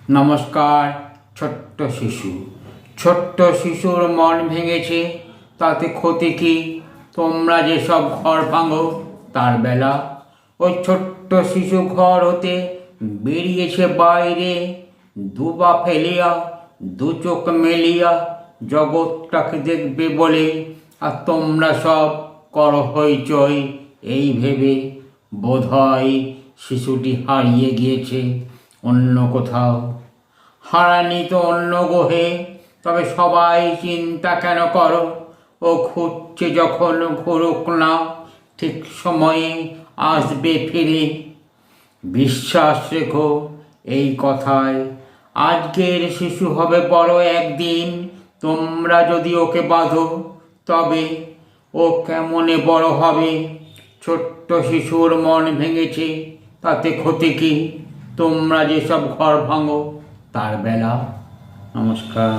নমস্কার। ছোট্ট শিশু, ছোট্ট শিশুর মন ভেঙেছে, তাতে ক্ষতি কি? তোমরা যেসব ঘর ভাঙো তার বেলা। ওই ছোট্ট শিশু ঘর হতে বেরিয়েছে বাইরে, দুবা ফেলিয়া দু চোখ মেলিয়া জগৎটাকে দেখবে বলে। আর তোমরা সব করো হইচই এই ভেবে বোধহয় শিশুটি হারিয়ে গিয়েছে অন্য কোথাও। হারানি তো অন্য গ্রহে, তবে সবাই চিন্তা কেন করো? ও ঘুরছে যখন ঘুরুক না, ঠিক সময়ে আসবে ফিরে। বিশ্বাস রেখো এই কথায়, আজকের শিশু হবে বড় একদিন। তোমরা যদি ওকে বাঁধো, তবে ও কেমনে বড় হবে? ছোট্ট শিশুর মন ভেঙেছে, তাতে ক্ষতি কি? তোমরা যেসব ঘর ভাঙো তার বেলা। নমস্কার।